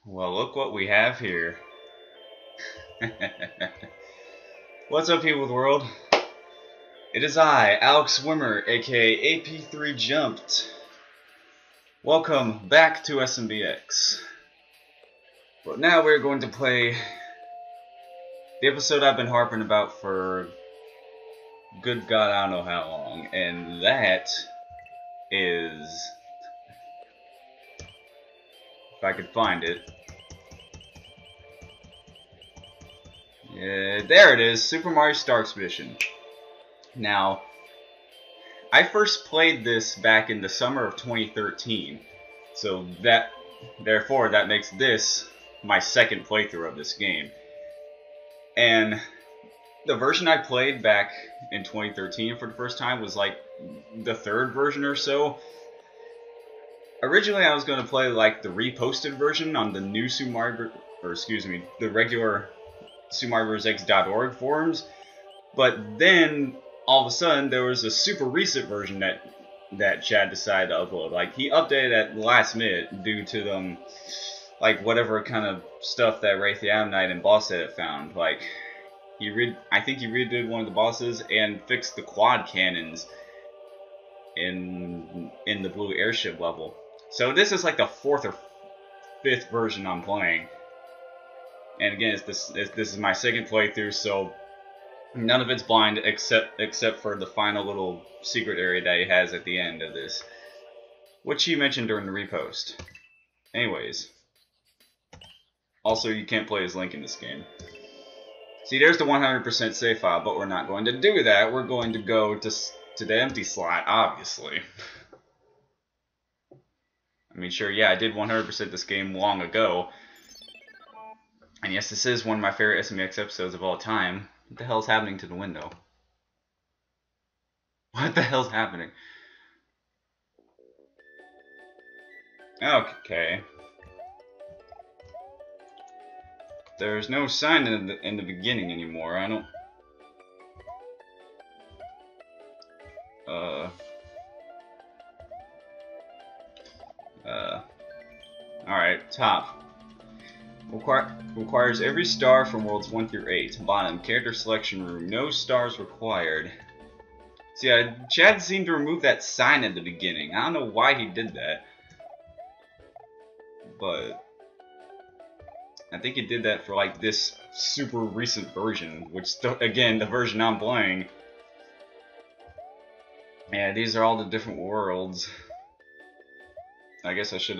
Well, look what we have here. What's up, people of the world? It is I, Alex Swimmer, aka AP3 Jumped. Welcome back to SMBX. But now we're going to play the episode I've been harping about for good God, I don't know how long, and that is, if I could find it. Yeah, there it is, Super Mario Star Expedition. Now, I first played this back in the summer of 2013, so therefore that makes this my second playthrough of this game. And the version I played back in 2013 for the first time was like the third version or so. Originally I was going to play like the reposted version on the new Super Mario, or excuse me, the regular SuperMarioBros.org forums, but then all of a sudden there was a super recent version that Chad decided to upload. Like, he updated at the last minute due to them, like, whatever kind of stuff that Wraith the Ammonite and Boss had found. Like, I think he redid one of the bosses and fixed the quad cannons in the blue airship level. So this is like the fourth or fifth version I'm playing. And again, this is my second playthrough, so none of it's blind except for the final little secret area that he has at the end of this, which he mentioned during the repost. Anyways, also you can't play as Link in this game. See, there's the 100% save file, but we're not going to do that. We're going to go to the empty slot, obviously. I mean, sure, yeah, I did 100% this game long ago. And yes, this is one of my favorite SMBX episodes of all time. What the hell's happening to the window? What the hell's happening? Okay. There's no sign in the beginning anymore. I don't... Alright, top. Requires every star from worlds 1 through 8. Bottom, character selection room. No stars required. See, Chad seemed to remove that sign at the beginning. I don't know why he did that. But I think he did that for like this super recent version, which, again, the version I'm playing. Yeah, these are all the different worlds. I guess I should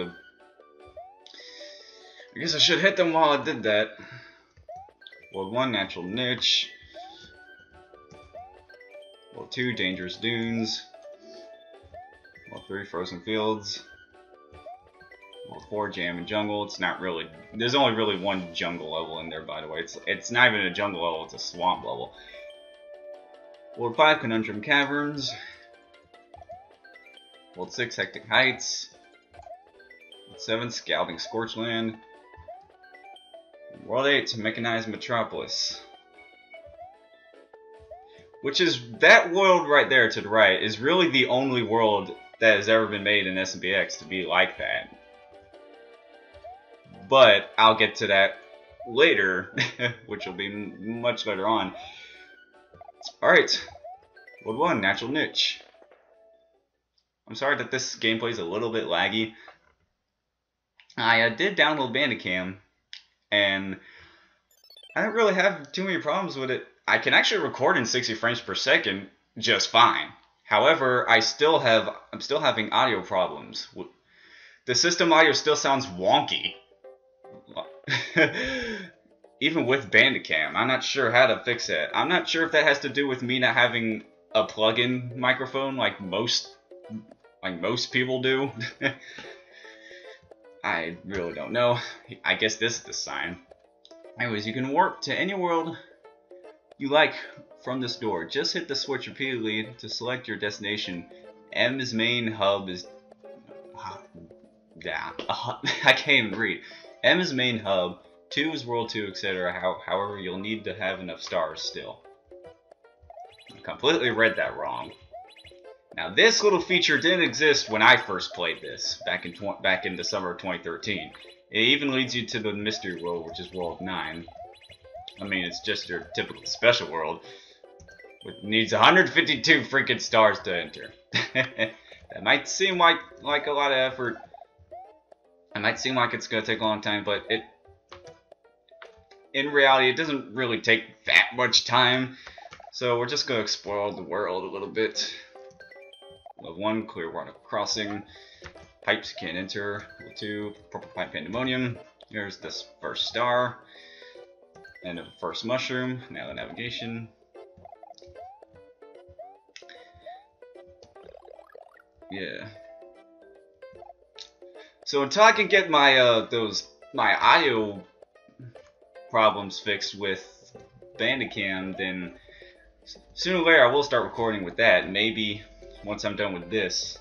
hit them while I did that. World 1, Natural Niche. World 2, Dangerous Dunes. World 3, Frozen Fields. World 4, Jam and Jungle. It's not really... There's only really one jungle level in there, by the way. It's not even a jungle level, it's a swamp level. World 5, Conundrum Caverns. World 6, Hectic Heights. World 7, Scalding Scorchland. World 8, Mechanized Metropolis. Which is, that world right there to the right is really the only world that has ever been made in SMBX to be like that. But I'll get to that later, which will be much later on. Alright, World 1, Natural Niche. I'm sorry that this gameplay is a little bit laggy. I did download Bandicam, and I don't really have too many problems with it. I can actually record in 60 frames per second just fine. However, I'm still having audio problems. The system audio still sounds wonky. Even with Bandicam. I'm not sure how to fix it. I'm not sure if that has to do with me not having a plug-in microphone like most people do. I really don't know. I guess this is the sign. Anyways, you can warp to any world you like from this door. Just hit the switch repeatedly to select your destination. M's main hub is... I can't even read. M is main hub, 2 is world 2, etc. However, you'll need to have enough stars still. I completely read that wrong. Now, this little feature didn't exist when I first played this back in the summer of 2013. It even leads you to the mystery world, which is world 9. I mean, it's just your typical special world, which needs 152 freaking stars to enter. That might seem like a lot of effort. It might seem like it's gonna take a long time, but in reality, it doesn't really take that much time. So we're just gonna explore the world a little bit. Level 1, clear water crossing. Pipes can't enter. Level 2, purple pipe pandemonium. Here's this first star. And the first mushroom. Now the navigation. Yeah. So until I can get my my audio problems fixed with Bandicam, then sooner or later I will start recording with that. Maybe once I'm done with this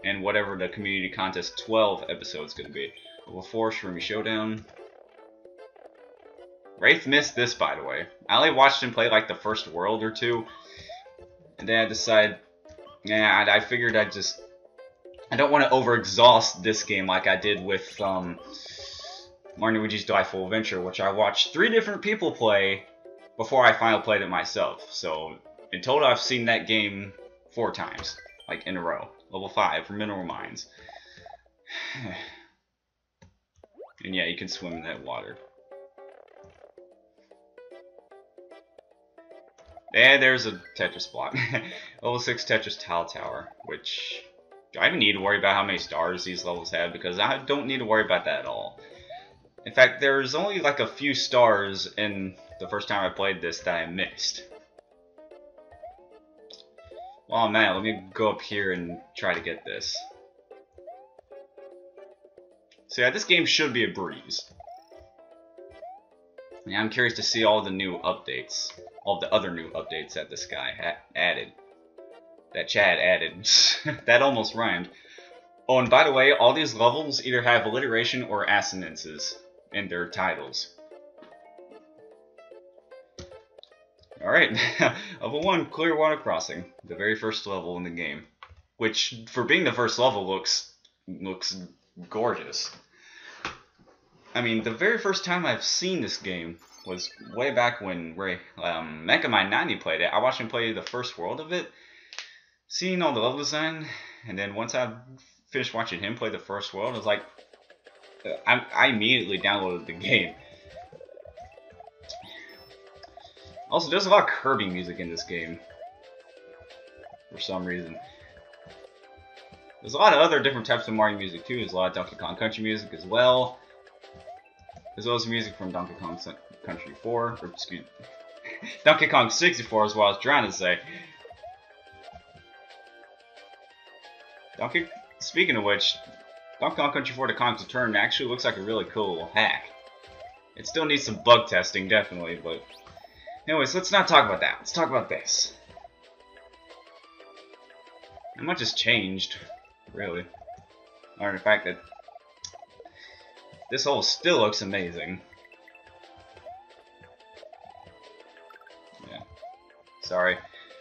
and whatever the community contest 12 episode is going to be. Level 4 Shroomy Showdown. Wraith missed this, by the way. I only watched him play like the first world or two, and then I decided, yeah, I figured I don't want to overexhaust this game like I did with Mario & Luigi's Delightful Adventure, which I watched 3 different people play before I finally played it myself. So in total, I've seen that game 4 times, like in a row. Level 5 for Mineral Mines. And yeah, you can swim in that water. And there's a Tetris block. Level 6 Tetris Tile Tower, which do I even need to worry about how many stars these levels have? Because I don't need to worry about that at all. In fact, there's only like a few stars in the first time I played this that I missed. Well, man, let me go up here and try to get this. So yeah, this game should be a breeze. Yeah, I'm curious to see all the new updates. All the other new updates that this guy added. That Chad added. That almost rhymed. Oh, and by the way, all these levels either have alliteration or assonances in their titles. Alright, level 1, Clear Water Crossing. The very first level in the game. Which, for being the first level, looks gorgeous. I mean, the very first time I've seen this game was way back when Mechamine90 played it. I watched him play the first world of it. Seeing all the level design, and then once I finished watching him play the first world, I was like, I immediately downloaded the game. Also, there's a lot of Kirby music in this game. For some reason. There's a lot of other different types of Mario music too. There's a lot of Donkey Kong Country music as well. As well as music from Donkey Kong Country 4. Or, excuse me. Donkey Kong 64 is what I was trying to say. Speaking of which, Donkey Kong Country 4 to Conk's Return actually looks like a really cool little hack. It still needs some bug testing, definitely, but... Anyways, let's not talk about that. Let's talk about this. Not much has changed, really. Or in fact that this hole still looks amazing. Yeah. Sorry,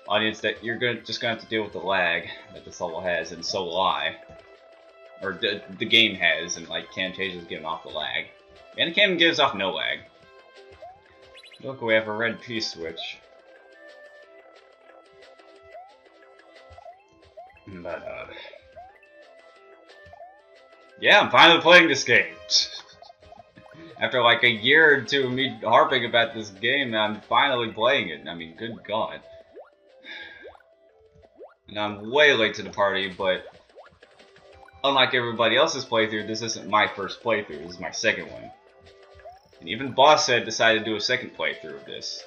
audience, that you're just gonna have to deal with the lag that this level has, and so will I. Or the game has, and like Camtasia's giving off the lag. And the game gives off no lag. Look, we have a red P-switch. But, yeah, I'm finally playing this game. After like a year or two of me harping about this game, I'm finally playing it. I mean, good God. And I'm way late to the party, but unlike everybody else's playthrough, this isn't my first playthrough. This is my second one. And even Boss said decided to do a second playthrough of this.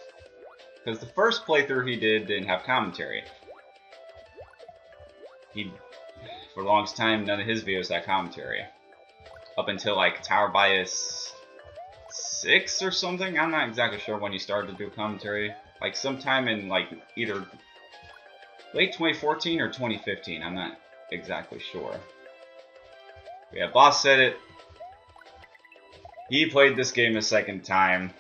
Because the first playthrough he didn't have commentary. For the longest time, none of his videos had commentary. Up until like Tower Bias 6 or something? I'm not exactly sure when he started to do commentary. Like sometime in like either late 2014 or 2015. I'm not exactly sure. But yeah, Boss said it. He played this game a second time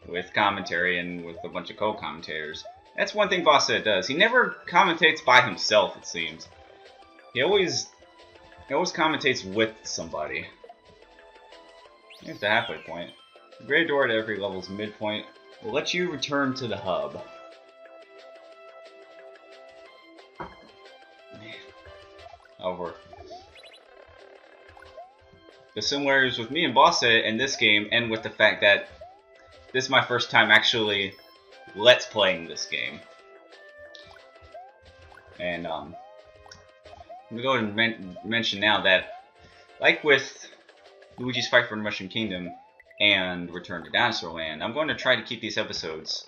with commentary and with a bunch of co-commentators. That's one thing Boss said does. He never commentates by himself, it seems. He always It always commentates with somebody. Here's the halfway point. The gray door at every level's midpoint will let you return to the hub. However, the similarities with me and Boss in this game end with the fact that this is my first time actually let's playing this game. And I'm gonna go ahead and mention now that, like with Luigi's Fight for the Mushroom Kingdom and Return to Dinosaur Land, I'm going to try to keep these episodes,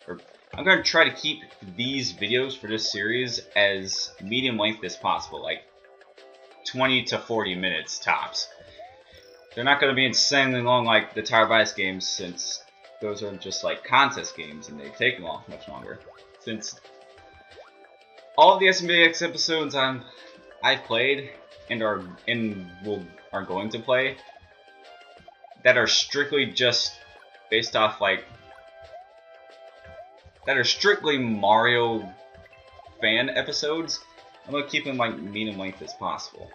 or I'm going to try to keep these videos for this series as medium length as possible, like 20 to 40 minutes tops. They're not going to be insanely long like the Tower of Ice games, since those are just like contest games and they take long, much longer. Since all of the SMBX episodes I've played and are going to play that are strictly just based off like that are strictly Mario fan episodes, I'm gonna keep them like medium length as possible.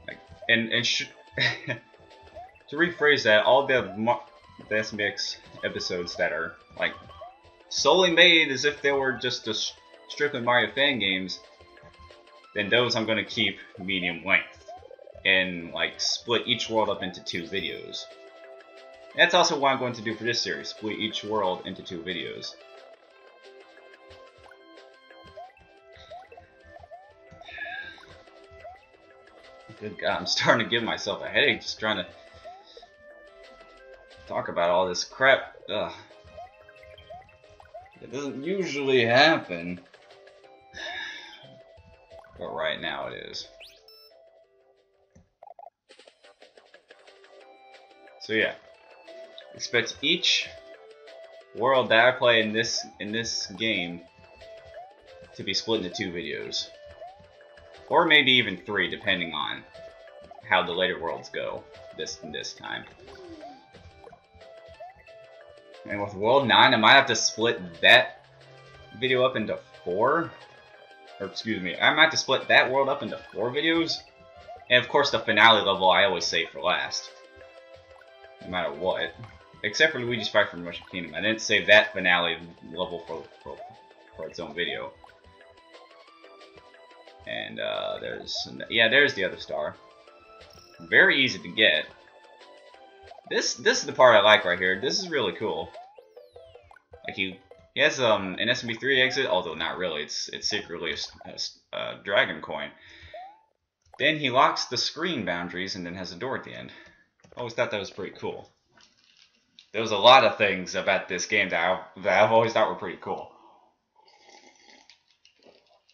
Like, and to rephrase that, all the SMBX episodes that are like solely made as if they were just a strictly Mario fan games, then those I'm gonna keep medium length and like split each world up into 2 videos. That's also what I'm going to do for this series, split each world into 2 videos. Good God, I'm starting to give myself a headache just trying to talk about all this crap. Ugh. It doesn't usually happen, but right now it is. So yeah. Expect each world that I play in this game to be split into 2 videos, or maybe even 3, depending on how the later worlds go this time. And with World 9, I might have to split that video up into 4, or excuse me, I might have to split that world up into 4 videos, and of course the finale level I always save for last, no matter what. Except for Luigi's Fight for the Mushroom Kingdom. I didn't save that finale level for its own video. And there's the other star. Very easy to get. This is the part I like right here. This is really cool. Like he has an SMB3 exit, although not really. It's secretly a dragon coin. Then he locks the screen boundaries and then has a door at the end. I always thought that was pretty cool. There was a lot of things about this game that I've always thought were pretty cool.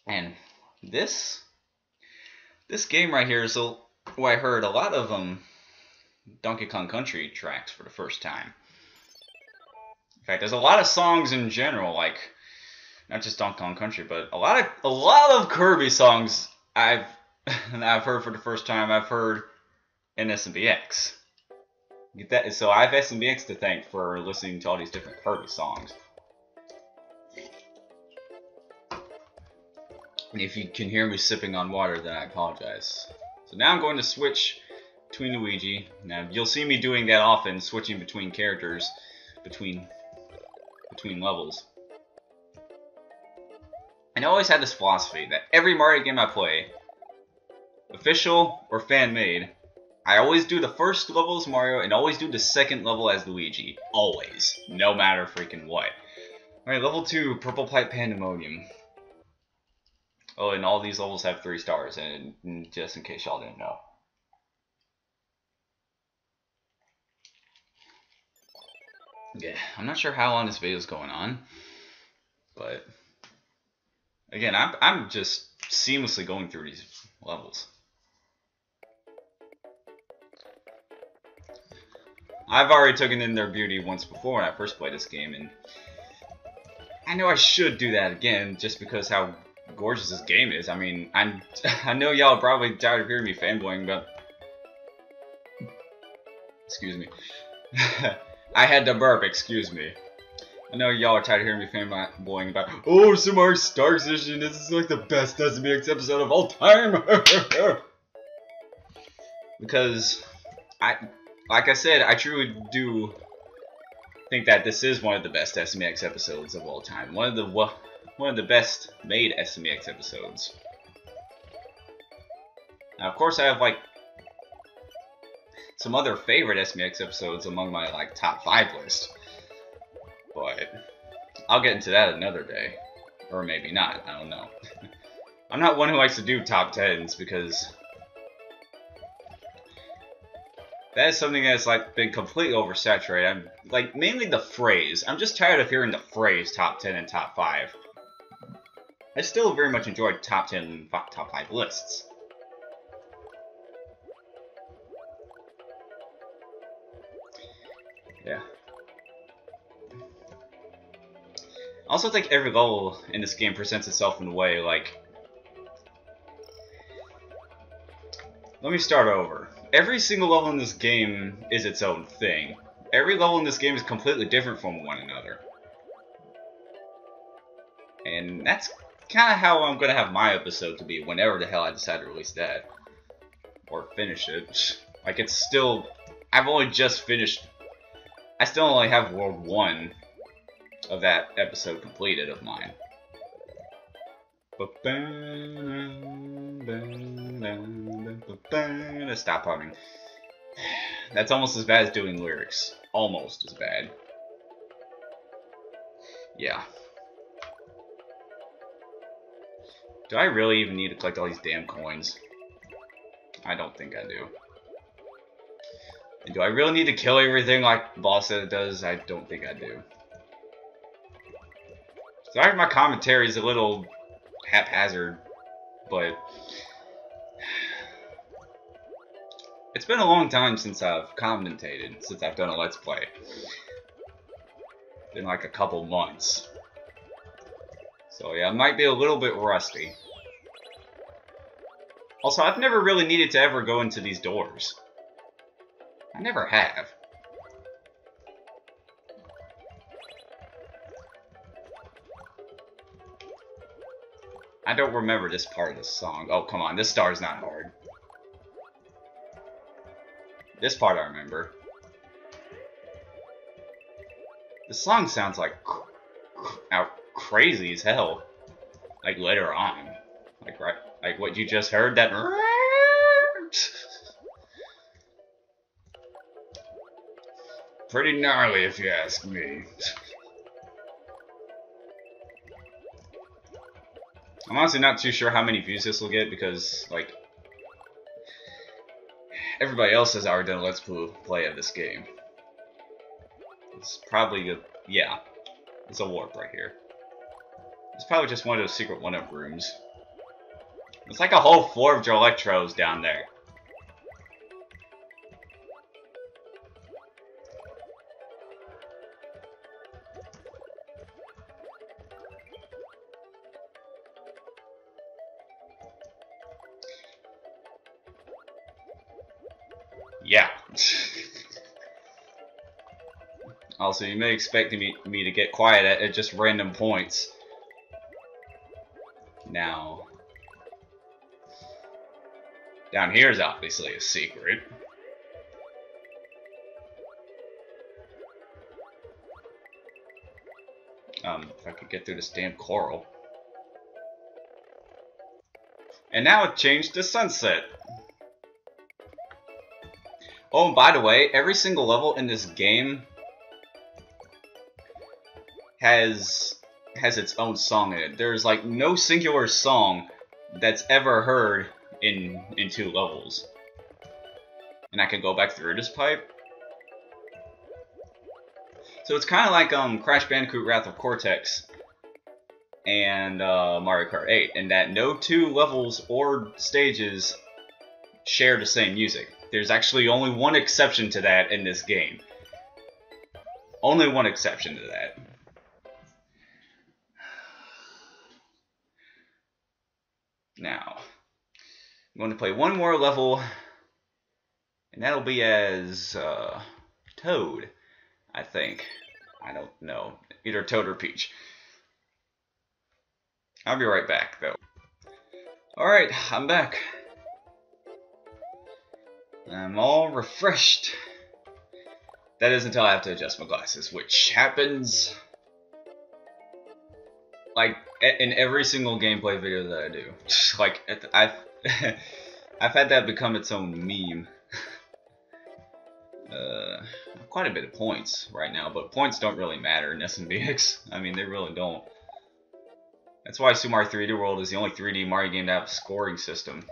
And this game right here is where I heard a lot of Donkey Kong Country tracks for the first time. In fact, there's a lot of songs in general, like not just Donkey Kong Country, but a lot of Kirby songs I've heard for the first time. I've heard in SMBX. Get that? So I have SMBX to thank for listening to all these different Kirby songs. And if you can hear me sipping on water, then I apologize. So now I'm going to switch between Luigi. Now you'll see me doing that often, switching between characters, between levels. And I always had this philosophy that every Mario game I play, official or fan-made, I always do the first level as Mario and always do the second level as Luigi. Always. No matter freaking what. Alright, level 2, Purple Pipe Pandemonium. Oh, and all these levels have 3 stars, and just in case y'all didn't know. Yeah, I'm not sure how long this video is going on, but again, I'm just seamlessly going through these levels. I've already taken in their beauty once before when I first played this game, and I know I should do that again just because how gorgeous this game is. I mean, I know y'all probably tired of hearing me fanboying, but excuse me. I had to burp, excuse me. I know y'all are tired of hearing me fanboying about, oh, Samar Stark's Edition, this is like the best SMBX episode of all time. Because, like I said, I truly do think that this is one of the best SMBX episodes of all time. One of the best made SMBX episodes. Now, of course, I have like some other favorite SMBX episodes among my like top 5 list. But I'll get into that another day. Or maybe not, I don't know. I'm not one who likes to do top 10s because that is something that's like been completely oversaturated. I'm like mainly the phrase. I'm just tired of hearing the phrase top 10 and top 5. I still very much enjoy top 10 and top 5 lists. Yeah. I also think every level in this game presents itself in a way like... Let me start over. Every single level in this game is its own thing. Every level in this game is completely different from one another. And that's kind of how I'm going to have my episode to be whenever the hell I decide to release that. Or finish it. Like, it's still... I've only just finished... I still only have World 1 of that episode completed of mine. Stop humming. That's almost as bad as doing lyrics. Almost as bad. Yeah. Do I really even need to collect all these damn coins? I don't think I do. And do I really need to kill everything like the boss said it does? I don't think I do. Sorry, my commentary is a little haphazard, but it's been a long time since I've commentated, since I've done a Let's Play. Been like a couple months. So yeah, I might be a little bit rusty. Also, I've never really needed to ever go into these doors. I never have. I don't remember this part of the song. Oh, come on, this star's not hard. This part I remember. The song sounds like crazy as hell. Like later on. Like right, like what you just heard, that pretty gnarly if you ask me. I'm honestly not too sure how many views this will get because, like, everybody else has already done a Let's Play of this game. It's probably a, yeah, it's a warp right here. It's probably just one of those secret one-up rooms. It's like a whole floor of electros down there. Yeah. Also, you may expect me to get quiet at just random points. Now, down here is obviously a secret. If I could get through this damn coral. And now it changed to sunset. Oh, and by the way, every single level in this game has its own song in it. There's like no singular song that's ever heard in 2 levels. And I can go back through this pipe. So it's kind of like Crash Bandicoot Wrath of Cortex and Mario Kart 8, in that no 2 levels or stages share the same music. There's actually only one exception to that in this game. Only one exception to that. Now, I'm going to play one more level, and that'll be as Toad, I think. I don't know. Either Toad or Peach. I'll be right back, though. Alright, I'm back. I'm all refreshed. That is until I have to adjust my glasses, which happens like in every single gameplay video that I do. Like I've had that become its own meme. Quite a bit of points right now, but points don't really matter in SMBX. I mean, they really don't. That's why Super Mario 3D World is the only 3D Mario game to have a scoring system.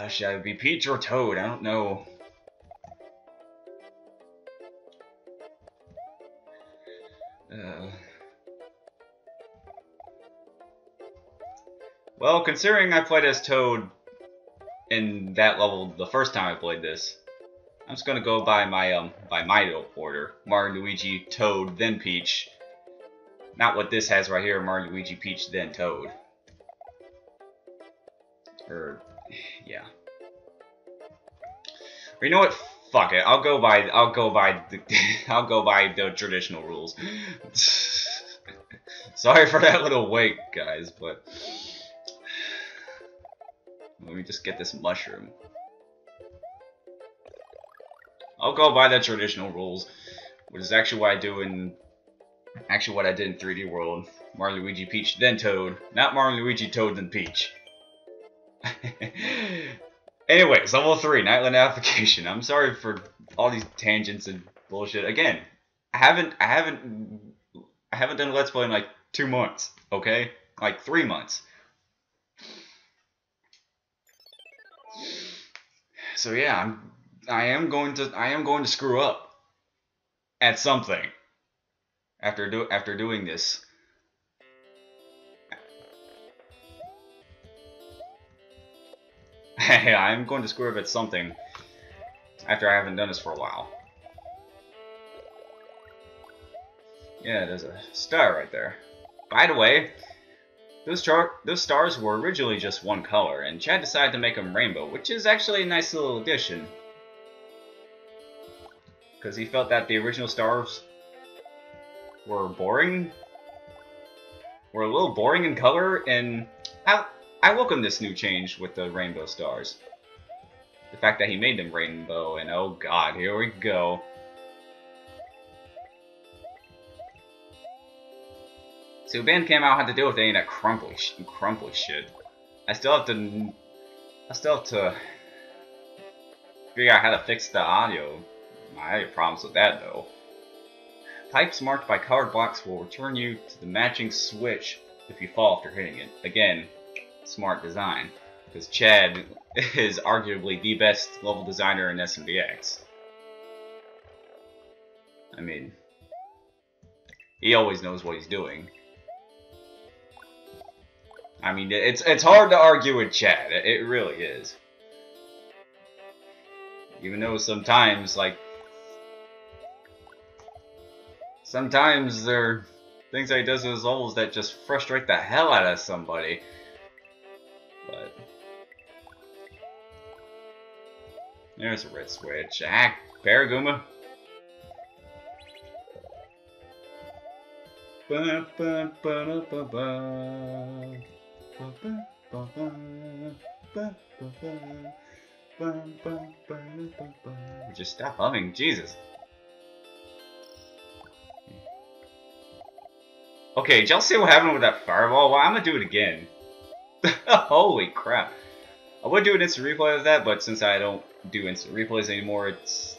Should I be Peach or Toad? I don't know. Well, considering I played as Toad in that level the first time I played this, I'm just gonna go by my order: Mario, Luigi, Toad, then Peach. Not what this has right here: Mario, Luigi, Peach, then Toad. Yeah. Or you know what? Fuck it. I'll go by the traditional rules. Sorry for that little wait, guys, but let me just get this mushroom. I'll go by the traditional rules, which is actually what I do in what I did in 3D World. Mario, Luigi, Peach, then Toad. Not Mario, Luigi, Toad, then Peach. Anyways, level 3, Nightly Navigation. I'm sorry for all these tangents and bullshit. Again, I haven't done a Let's Play in like 2 months, okay? Like 3 months. So yeah, I am going to screw up at something after doing this. I'm going to screw up at something after I haven't done this for a while. Yeah, there's a star right there. By the way, those stars were originally just one color, and Chad decided to make them rainbow, which is actually a nice little addition. Because he felt that the original stars were boring. Were a little boring in color, and I welcome this new change with the rainbow stars. The fact that he made them rainbow, and oh god, here we go. See, when band came out, I had to deal with any of that crumply shit. I still have to figure out how to fix the audio. My audio problems with that though. Pipes marked by colored blocks will return you to the matching switch if you fall after hitting it. Again, smart design, because Chad is arguably the best level designer in SMBX. I mean, he always knows what he's doing. I mean, it's hard to argue with Chad. It really is. Even though sometimes, like, sometimes there are things that he does in his levels that just frustrate the hell out of somebody. But there's a red switch. Ah, Paraguma. Just stop humming, Jesus. Okay, did y'all see what happened with that fireball? Well, I'm gonna do it again. Holy crap. I would do an instant replay of that, but since I don't do instant replays anymore, it's...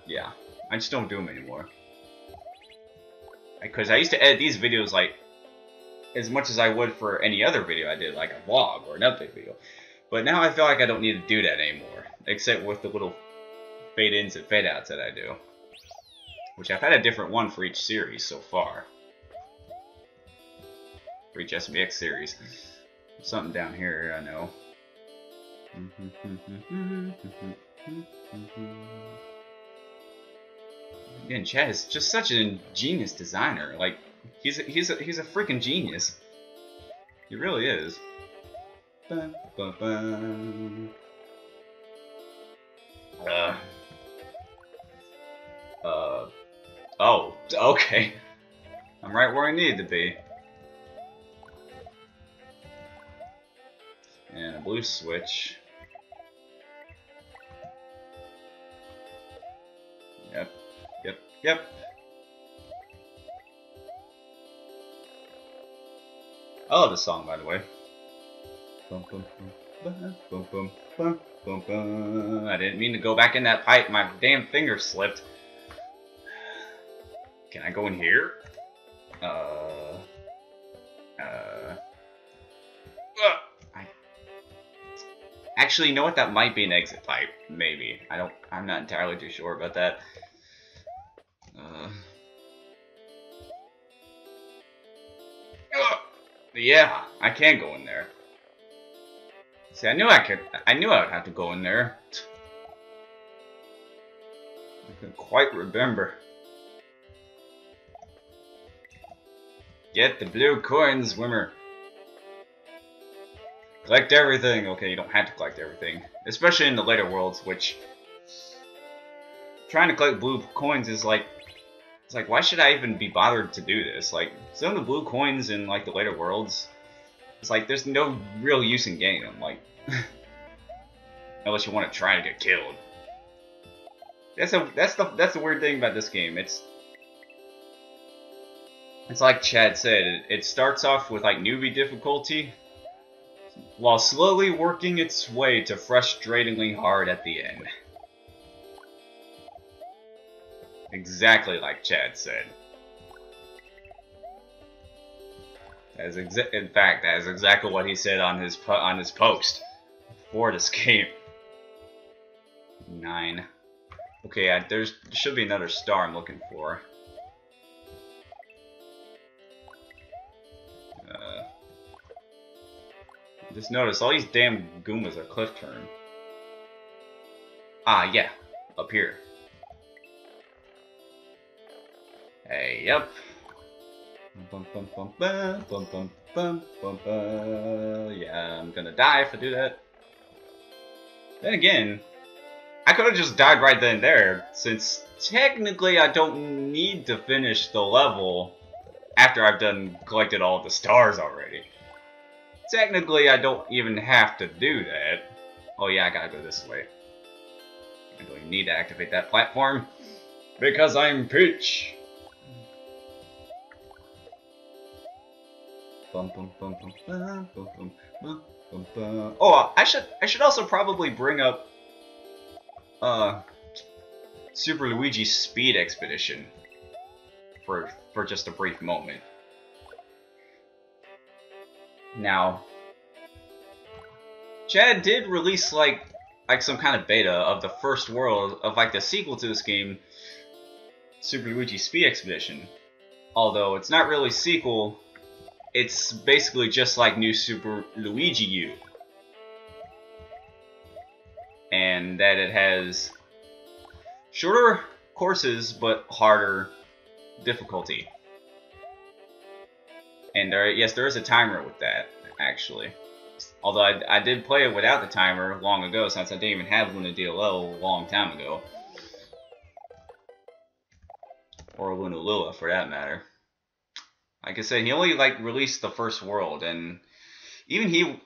yeah, I just don't do them anymore. Because I used to edit these videos like as much as I would for any other video I did, like a vlog or an update video. But now I feel like I don't need to do that anymore, except with the little fade-ins and fade-outs that I do. Which I've had a different one for each series so far. For each SMBX series. There's something down here, I know. Again, Chad is just such an ingenious designer. Like, he's a freaking genius. He really is. Oh, okay. I'm right where I need to be. And a blue switch. Yep, yep, yep. I love this song, by the way. Bum, bum, bum, bum, bum, bum, bum, bum. I didn't mean to go back in that pipe. My damn finger slipped. Can I go in here? Actually, you know what? That might be an exit pipe. Maybe. I'm not entirely too sure about that. Yeah, I can go in there. See, I knew I would have to go in there. I can quite remember. Get the blue coin, swimmer. Collect everything. Okay, you don't have to collect everything. Especially in the later worlds, which... Trying to collect blue coins is like... It's like, why should I even be bothered to do this? Like, some of the blue coins in, like, the later worlds... It's like, there's no real use in getting them, like... unless you want to try to get killed. That's the weird thing about this game. It's like Chad said, it starts off with, like, newbie difficulty... while slowly working its way to frustratingly hard at the end. Exactly like Chad said. In fact, that is exactly what he said on his post for this game. 9. Okay, there should be another star I'm looking for. Just notice all these damn Goombas are cliff turn. Ah, yeah, up here. Hey, yep. Bum, bum, bum, bum, bum, bum, bum, bum, bum. Yeah, I'm gonna die if I do that. Then again, I could have just died right then and there, since technically I don't need to finish the level after I've collected all the stars already. Technically, I don't even have to do that. Oh yeah, I gotta go this way. I don't even need to activate that platform, because I'm Peach. Bum, bum, bum, bum, bum, bum, bum, bum, bum, bum. Oh, I should also probably bring up Super Luigi's Speed Expedition for just a brief moment. Now, Chad did release like some kind of beta of the first world of like the sequel to this game, Super Luigi Speed Expedition. Although it's not really a sequel, it's basically just like New Super Luigi U. And that it has shorter courses but harder difficulty. And there is a timer with that, actually. Although I did play it without the timer long ago, since I didn't even have Luna DLL a long time ago. Or Luna Lua, for that matter. Like I said, he only released the first world, and even he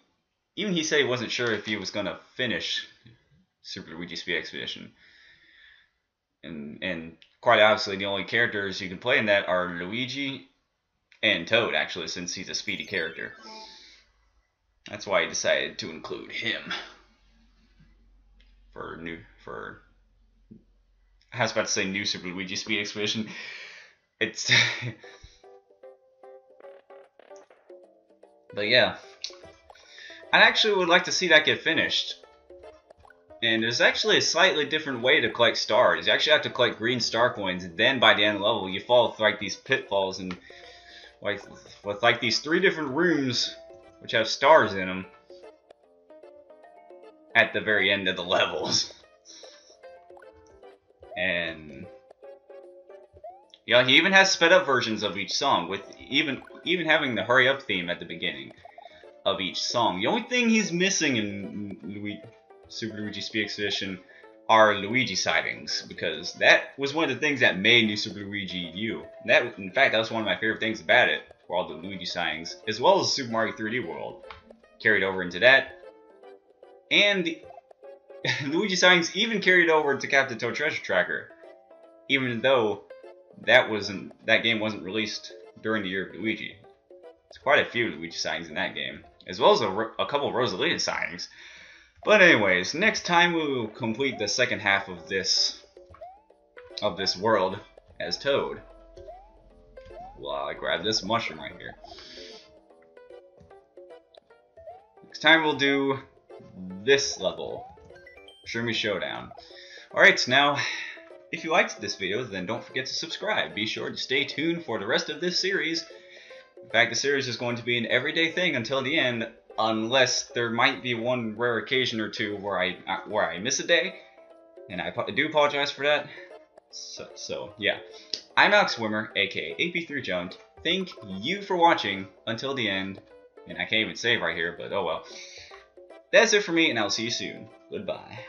said he wasn't sure if he was gonna finish Super Luigi Speed Expedition. And quite obviously, the only characters you can play in that are Luigi and Toad, actually, since he's a speedy character. That's why he decided to include him I was about to say New Super Luigi Speed Expedition. It's but yeah, I actually would like to see that get finished. And there's actually a slightly different way to collect stars. You actually have to collect green star coins, and then by the end of the level, you fall through like these pitfalls and with like these 3 different rooms which have stars in them at the very end of the levels. And yeah, he even has sped up versions of each song, with even having the hurry up theme at the beginning of each song. The only thing he's missing in Super Luigi Speed Expedition are Luigi sightings, because that was one of the things that made New Super Luigi U. That, in fact, that was one of my favorite things about it, were all the Luigi sightings, as well as Super Mario 3D World. Carried over into that. And the Luigi sightings even carried over to Captain Toad Treasure Tracker, even though that game wasn't released during the year of Luigi. There's quite a few Luigi sightings in that game, as well as a couple of Rosalina sightings. But anyways, next time we will complete the second half of this world as Toad. Well, I grab this mushroom right here. Next time we'll do this level, Shroomy Showdown. Alright, now, if you liked this video, then don't forget to subscribe. Be sure to stay tuned for the rest of this series. In fact, the series is going to be an everyday thing until the end, unless there might be one rare occasion or two where I miss a day, and I do apologize for that. So yeah, I'm Alex Wimmer, aka AP3Junked. Thank you for watching until the end, and I can't even save right here, but oh well. That's it for me, and I'll see you soon. Goodbye.